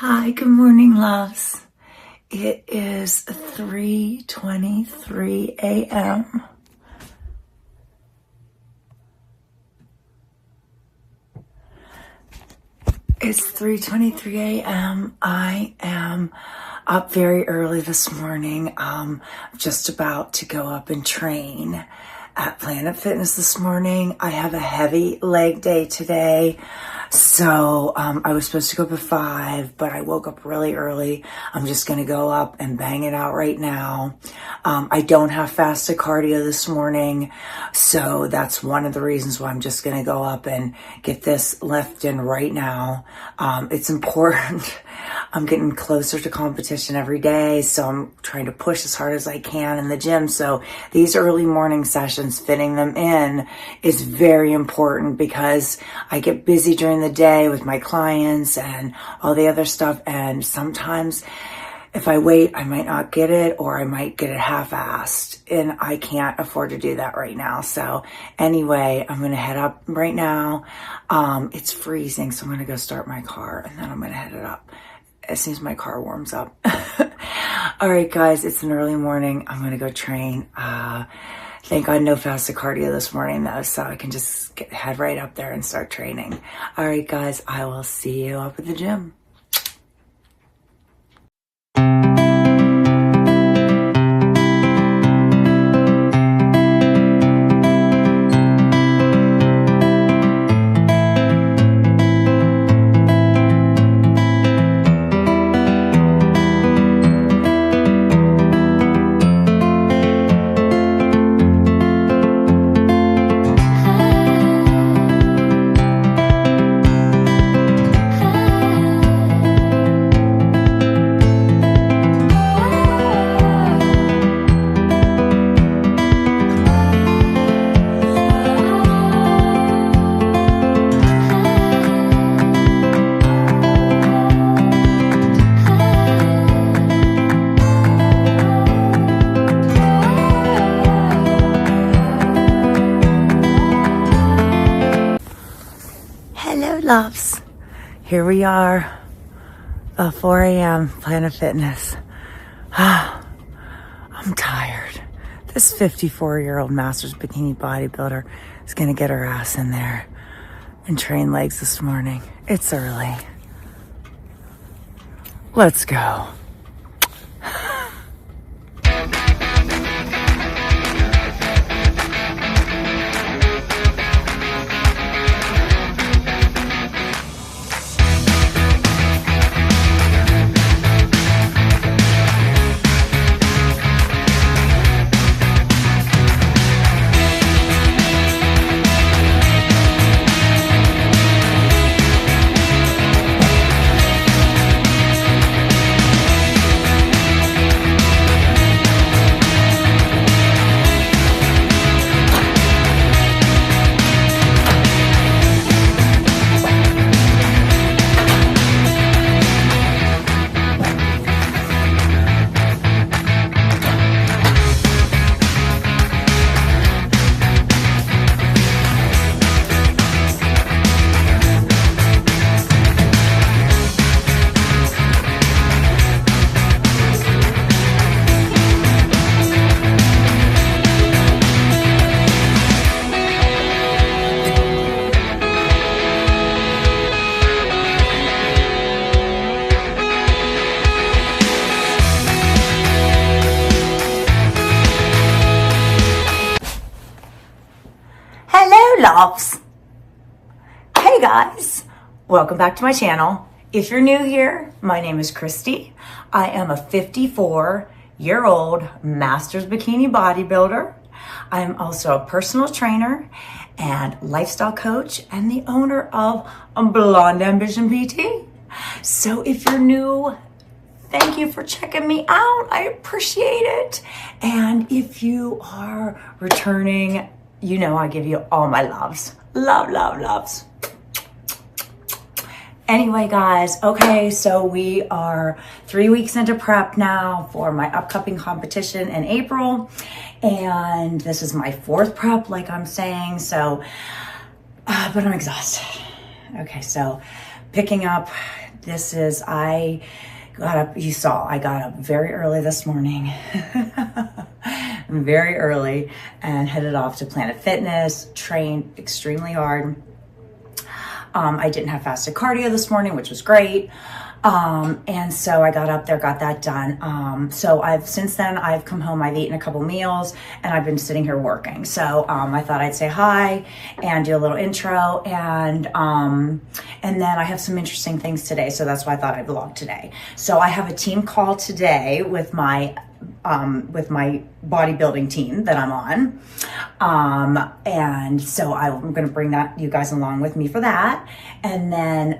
Hi, good morning, loves. It is 3:23 a.m. It's 3:23 a.m. I am up very early this morning. Just about to go up and train at Planet Fitness this morning. I have a heavy leg day today. So I was supposed to go up at 5, but I woke up really early. I'm just going to go up and bang it out right now. I don't have fasted cardio this morning, so that's one of the reasons why I'm just going to go up and get this lift in right now. It's important. I'm getting closer to competition every day, so I'm trying to push as hard as I can in the gym. So these early morning sessions, fitting them in is very important because I get busy during the day with my clients and all the other stuff. And sometimes if I wait, I might not get it, or I might get it half-assed, and I can't afford to do that right now. So anyway, I'm going to head up right now. It's freezing, so I'm going to go start my car, and then I'm going to head it up as soon as my car warms up. All right, guys, it's an early morning. I'm going to go train. Thank God no fasted cardio this morning, though, so I can just head right up there and start training. All right, guys, I will see you up at the gym. Loves, here we are, 4 a.m. Planet Fitness. I'm tired. This 54-year-old Masters Bikini Bodybuilder is going to get her ass in there and train legs this morning. It's early. Let's go. Loves. Hey guys, welcome back to my channel. If you're new here, my name is Christy. I am a 54-year-old Masters Bikini Bodybuilder. I am also a personal trainer and lifestyle coach and the owner of Blonde Ambition PT. So if you're new, thank you for checking me out. I appreciate it. And if you are returning, you know I give you all my loves. Love, love, loves. Anyway, guys, okay, so we are 3 weeks into prep now for my upcoming competition in April. And this is my 4th prep, like I'm saying. So, but I'm exhausted. Okay, so picking up I got up, you saw, I got up very early this morning, very early, and headed off to Planet Fitness, trained extremely hard. I didn't have fasted cardio this morning, which was great. And so I got up there, got that done. So since then I've come home, I've eaten a couple meals, and I've been sitting here working. So, I thought I'd say hi and do a little intro, and then I have some interesting things today. So that's why I thought I'd vlog today. So I have a team call today with my bodybuilding team that I'm on. And so I'm going to bring you guys along with me for that. And then,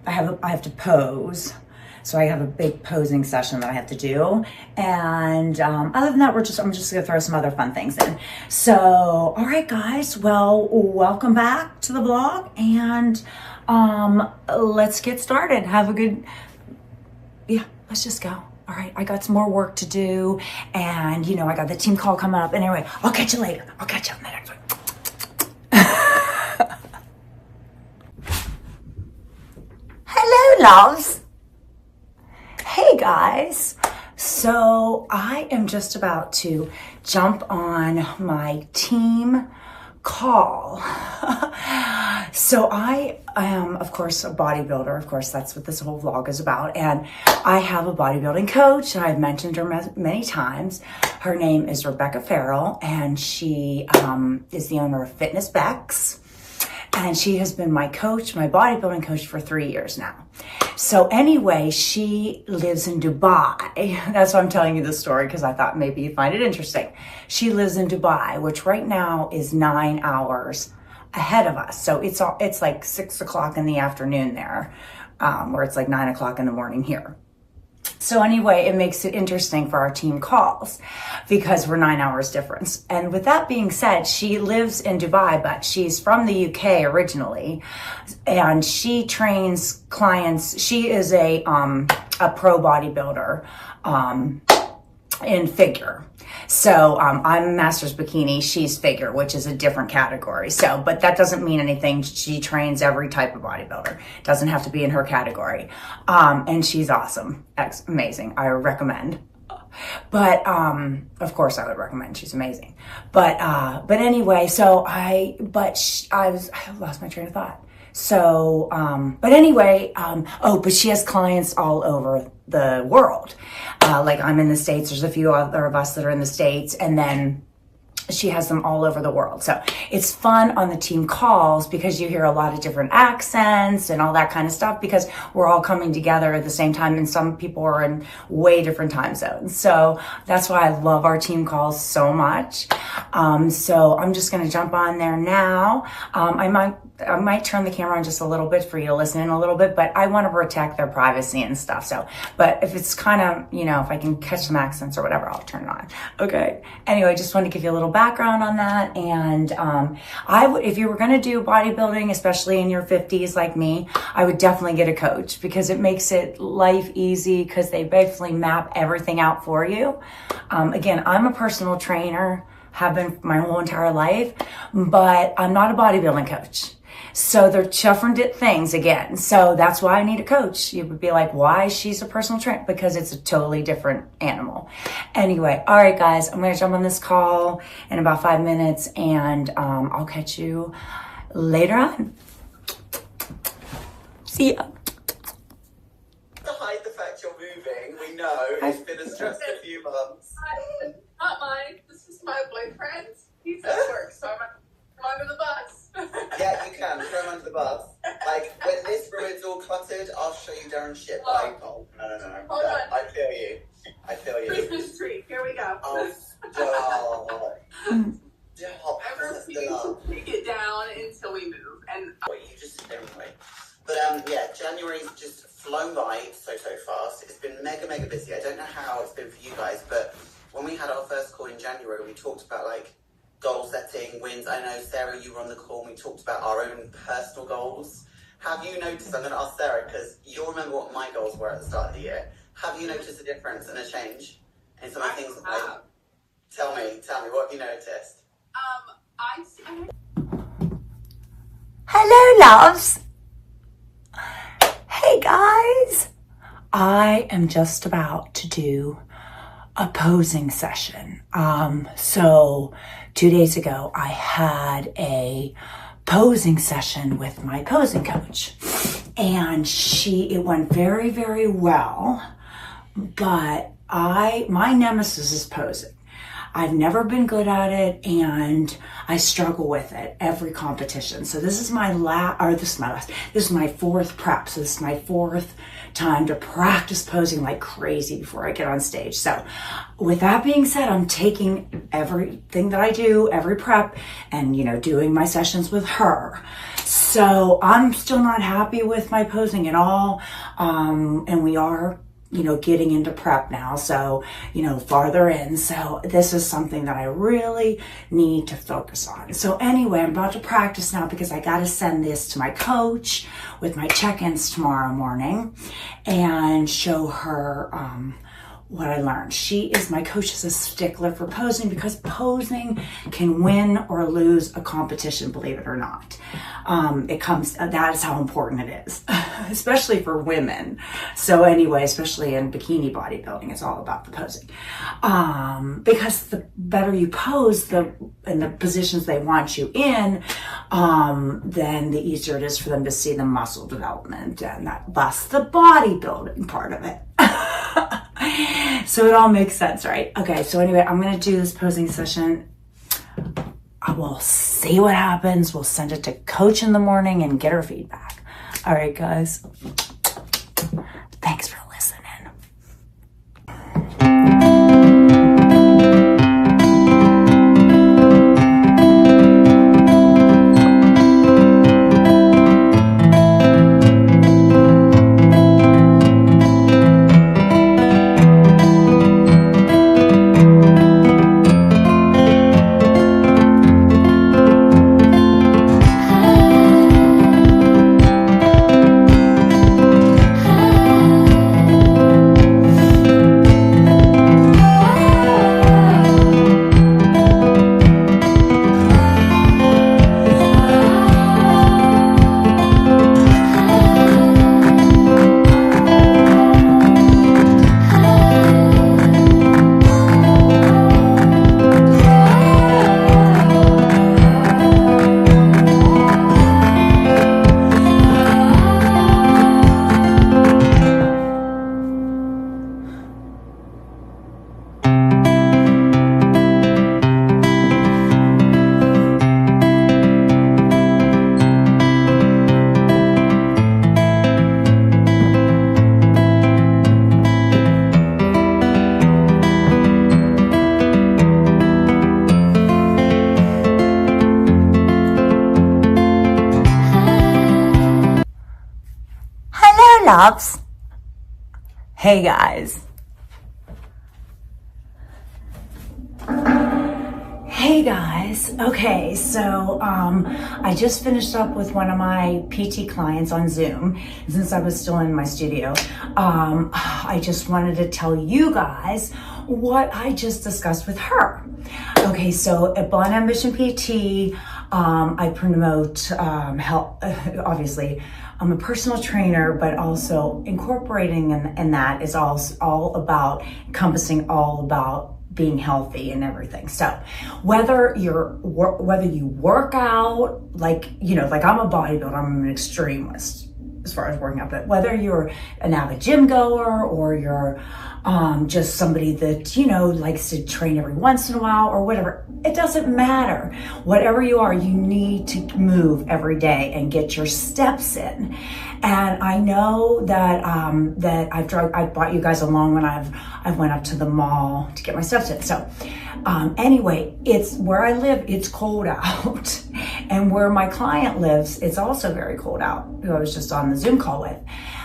I have to pose. So I have a big posing session that I have to do. And other than that, I'm just gonna throw some other fun things in. So, all right, guys, well, welcome back to the vlog, and let's get started. Let's just go. All right, I got some more work to do, and I got the team call coming up. And anyway, I'll catch you later. I'll catch you on the next one. Hello, loves. Hey, guys. So I am just about to jump on my team call. So I am, of course, a bodybuilder. Of course, that's what this whole vlog is about. And I have a bodybuilding coach, and I've mentioned her many times. Her name is Rebecca Farrell, and she is the owner of Fitness Bex. And she has been my coach, my bodybuilding coach, for 3 years now. So anyway, she lives in Dubai. That's why I'm telling you this story, because I thought maybe you'd find it interesting. She lives in Dubai, which right now is 9 hours ahead of us. So it's like 6 o'clock in the afternoon there, where it's like 9 o'clock in the morning here. So anyway, it makes it interesting for our team calls because we're 9 hours difference. And with that being said, she lives in Dubai, but she's from the UK originally, and she trains clients. She is a pro bodybuilder in figure. So I'm master's bikini, she's figure, which is a different category. So, but that doesn't mean anything. She trains every type of bodybuilder. Doesn't have to be in her category. And she's awesome, amazing. I recommend. But of course I would recommend. She's amazing. But anyway, so I lost my train of thought. So, but anyway, but she has clients all over the world. Like I'm in the States, there's a few other of us that are in the States, and then she has them all over the world. So it's fun on the team calls because you hear a lot of different accents and all that kind of stuff because we're all coming together at the same time, and some people are in way different time zones. So that's why I love our team calls so much. So I'm just going to jump on there now. I might turn the camera on just a little bit for you to listen in a little bit, but I want to protect their privacy and stuff. So, but if it's kind of, if I can catch some accents or whatever, I'll turn it on. Okay. Anyway, just want to give you a little background on that. And if you were going to do bodybuilding, especially in your 50s like me, I would definitely get a coach because it makes life easy because they basically map everything out for you. Again, I'm a personal trainer, have been my whole entire life, but I'm not a bodybuilding coach. So they're different things again. So that's why I need a coach. You would be like, why? She's a personal trainer? Because it's a totally different animal. Anyway, all right, guys, I'm going to jump on this call in about 5 minutes, and I'll catch you later on. See ya. To hide the fact you're moving, we know it's been a stressful few months. Not mine. This is my boyfriend. He's at work, so I'm under the bus. Yeah, you can throw him under the bus. Like when this room is all cluttered, I'll show you Darren's shit. Like, no. Hold on. I feel you. Christmas tree. Here we go. Oh, stop. I refuse to take it down until we move. And Wait, you just sit there and wait. But yeah, January's just flown by so fast. It's been mega busy. I don't know how it's been for you guys, but when we had our first call in January, we talked about like goal setting, wins. I know, Sarah, you were on the call and we talked about our own personal goals. Have you noticed, I'm going to ask Sarah, because you'll remember what my goals were at the start of the year. Have you noticed a difference and a change in some of the things that I Tell me, what have you noticed? Hello, loves. Hey guys, I am just about to do a posing session. So 2 days ago, I had a posing session with my posing coach, and it went very, very well, but my nemesis is posing. I've never been good at it, and I struggle with it every competition. So this is my this is my fourth prep. So this is my fourth time to practice posing like crazy before I get on stage. So with that being said, I'm taking everything that I do, every prep, and, doing my sessions with her. So I'm still not happy with my posing at all. And we are getting into prep now. So, farther in. So this is something that I really need to focus on. So anyway, I'm about to practice now because I got to send this to my coach with my check-ins tomorrow morning and show her, what I learned. My coach is a stickler for posing because posing can win or lose a competition, believe it or not. That is how important it is, especially for women. So anyway, especially in bikini bodybuilding, it's all about the posing. Because the better you pose in the positions they want you in, then the easier it is for them to see the muscle development and thus the bodybuilding part of it. So it all makes sense, right? Okay, so anyway, I'm going to do this posing session. I will see what happens. We'll send it to coach in the morning and get her feedback. All right, guys. Thanks for listening. Loves. Hey guys. Hey guys. Okay, so I just finished up with one of my PT clients on Zoom since I was still in my studio. I just wanted to tell you guys what I just discussed with her. Okay, so at Blind Ambition PT, I promote health, obviously. I'm a personal trainer, but also incorporating in that is all about encompassing all about being healthy and everything. So whether you work out, like I'm a bodybuilder, I'm an extremist as far as working out, but whether you're an avid gym goer or you're just somebody that, likes to train every once in a while or whatever, it doesn't matter. Whatever you are, you need to move every day and get your steps in. And I know that I've brought you guys along when I've went up to the mall to get my steps in. So anyway, it's where I live, it's cold out. And where my client lives, it's also very cold out, who I was just on the Zoom call with.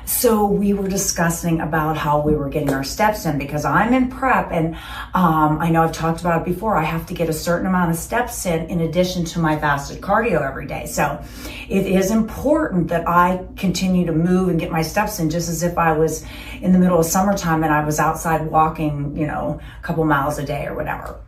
So we were discussing about how we were getting our steps in because I'm in prep, and I know I've talked about it before. I have to get a certain amount of steps in addition to my fasted cardio every day. So it is important that I continue to move and get my steps in, just as if I was in the middle of summertime and I was outside walking, a couple miles a day or whatever.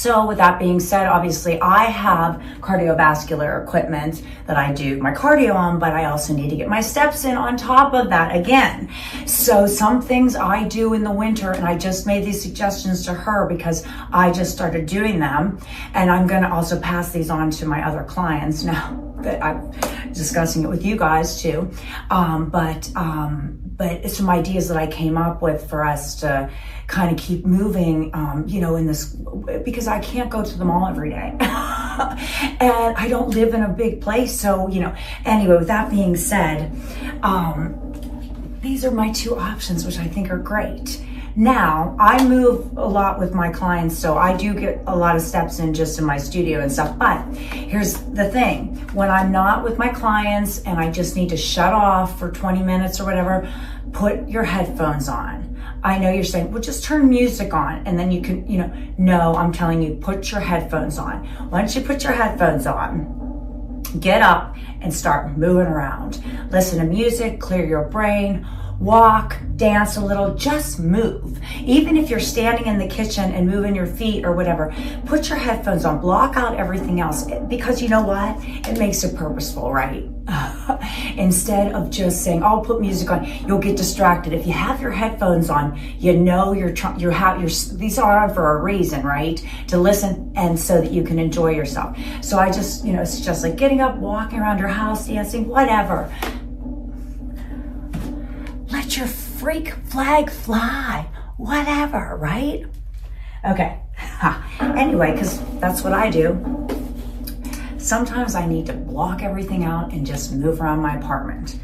So with that being said, obviously I have cardiovascular equipment that I do my cardio on, but I also need to get my steps in on top of that again. So some things I do in the winter, and I just made these suggestions to her because I just started doing them, and I'm going to also pass these on to my other clients now that I'm discussing it with you guys too. But it's some ideas that I came up with for us to kind of keep moving, in this, because I can't go to the mall every day. And I don't live in a big place. So, anyway, with that being said, these are my two options, which I think are great. Now, I move a lot with my clients, so I do get a lot of steps in just in my studio and stuff. But here's the thing. When I'm not with my clients and I just need to shut off for 20 minutes or whatever, put your headphones on. I know you're saying, well, just turn music on and then you can, no, I'm telling you, put your headphones on. Once you put your headphones on, get up and start moving around. Listen to music, clear your brain, walk, dance a little, just move. Even if you're standing in the kitchen and moving your feet or whatever, put your headphones on, block out everything else, because you know what? It makes it purposeful, right? Instead of just saying, oh, put music on, you'll get distracted. If you have your headphones on, these are on for a reason, right? To listen and so that you can enjoy yourself. So I just, it's just like getting up, walking around your house, dancing, whatever. Let your freak flag fly, whatever, right? Okay. Anyway, because that's what I do. Sometimes I need to block everything out and just move around my apartment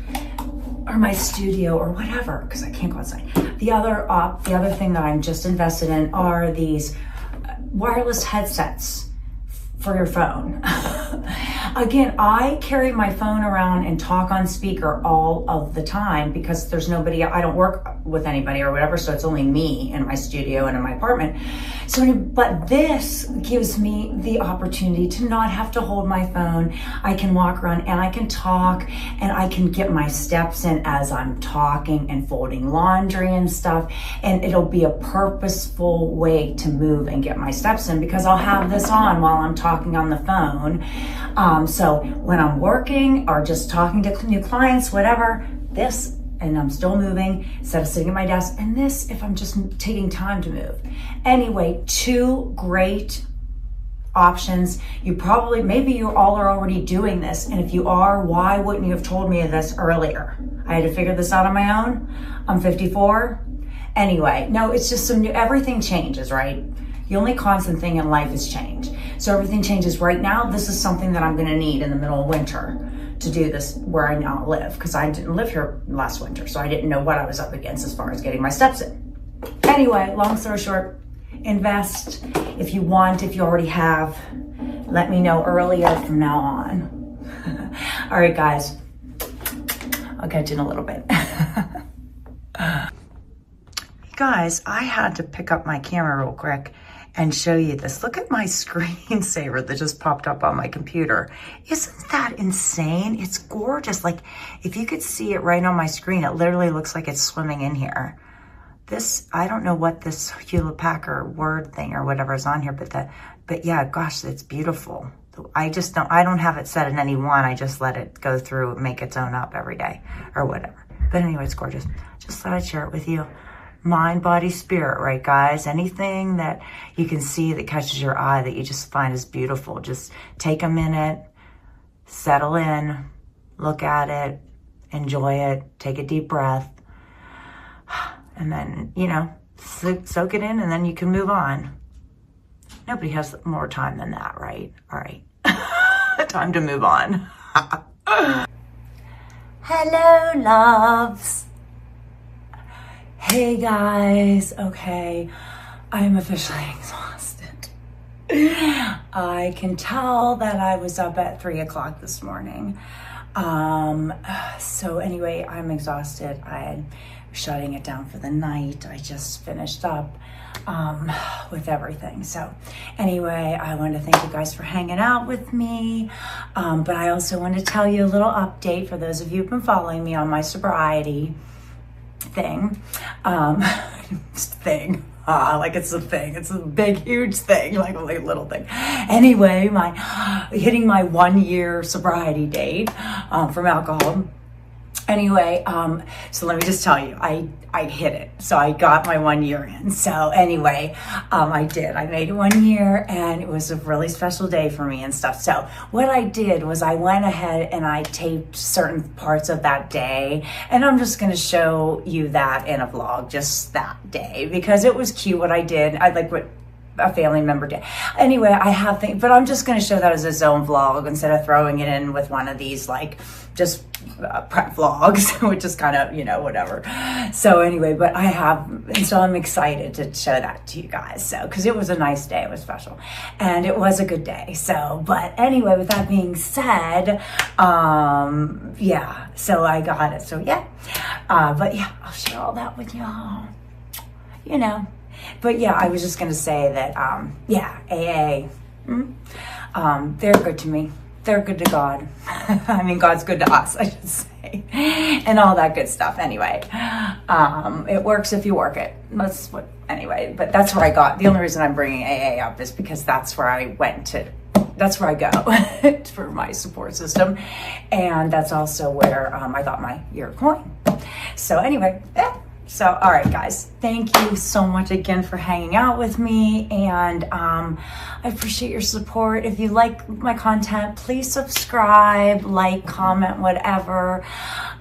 or my studio or whatever, because I can't go outside. The other thing that I'm just invested in are these wireless headsets for your phone. Again, I carry my phone around and talk on speaker all of the time because there's nobody, I don't work with anybody or whatever, so it's only me in my studio and in my apartment. But this gives me the opportunity to not have to hold my phone. I can walk around and I can talk and I can get my steps in as I'm talking and folding laundry and stuff. And it'll be a purposeful way to move and get my steps in because I'll have this on while I'm talking on the phone. So when I'm working or just talking to new clients, whatever, this, and I'm still moving instead of sitting at my desk, and this if I'm just taking time to move. Anyway, two great options. Maybe you all are already doing this, and if you are, why wouldn't you have told me of this earlier? I had to figure this out on my own. I'm 54. Anyway, no, it's just everything changes, right? The only constant thing in life is change. So everything changes. Right now, this is something that I'm going to need in the middle of winter to do this where I now live, because I didn't live here last winter, so I didn't know what I was up against as far as getting my steps in. Anyway, long story short, invest if you want, if you already have. Let me know earlier from now on. All right, guys, I'll catch you in a little bit. Guys, I had to pick up my camera real quick and show you this. Look at my screensaver that just popped up on my computer. Isn't that insane? It's gorgeous. Like, if you could see it right on my screen, it literally looks like it's swimming in here. This, I don't know what this Hewlett Packard Word thing or whatever is on here, but yeah, gosh, it's beautiful. I don't have it set in any one. I just let it go through and make its own up every day or whatever. But anyway, it's gorgeous. Just thought I'd share it with you. Mind, body, spirit, right, guys? Anything that you can see that catches your eye that you just find is beautiful, just take a minute, settle in, look at it, enjoy it, take a deep breath, and then, soak it in, and then you can move on. Nobody has more time than that, right? All right. Time to move on. Hello, loves. Hey guys, okay, I'm officially exhausted. I can tell that I was up at 3 o'clock this morning. So anyway, I'm exhausted. I'm shutting it down for the night. I just finished up with everything. So anyway, I want to thank you guys for hanging out with me. But I also want to tell you a little update for those of you who've been following me on my sobriety thing. like it's a thing. It's a big, huge thing, like a little thing. Anyway, hitting my 1 year sobriety date from alcohol. Anyway, so let me just tell you, I hit it. So I got my 1 year in. So anyway, I did. I made it 1 year, and it was a really special day for me and stuff. So what I did was I went ahead and I taped certain parts of that day, and I'm just going to show you that in a vlog, just that day, because it was cute what I did. I like what a family member did. Anyway, I have things, but I'm just going to show that as its own vlog instead of throwing it in with one of these like just prep vlogs, which is kind of, you know, whatever. So anyway, but I have, and so I'm excited to show that to you guys. So, because it was a nice day, it was special, and it was a good day. So, but anyway, with that being said, yeah, so I got it. So yeah, but yeah, I'll share all that with y'all, you know. But yeah, I was just going to say that, yeah, AA, they're good to me. They're good to God. I mean, God's good to us, I should say, and all that good stuff. Anyway, it works if you work it. That's what, anyway, but that's where I got, the only reason I'm bringing AA up is because that's where I went to, that's where I go for my support system. And that's also where I got my year coin. So anyway, yeah. So, all right, guys, thank you so much again for hanging out with me, and I appreciate your support. If you like my content, please subscribe, like, comment, whatever.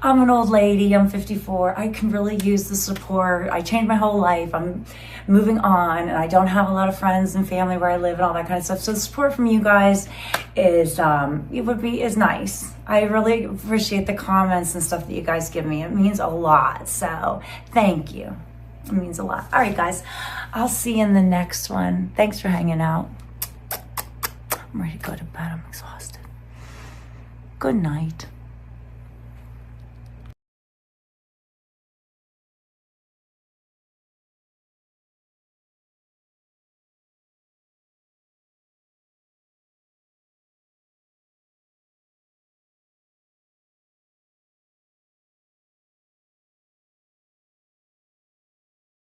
I'm an old lady. I'm 54. I can really use the support. I changed my whole life. I'm moving on, and I don't have a lot of friends and family where I live and all that kind of stuff. So the support from you guys is nice. I really appreciate the comments and stuff that you guys give me. It means a lot. So thank you. It means a lot. All right, guys, I'll see you in the next one. Thanks for hanging out. I'm ready to go to bed. I'm exhausted. Good night.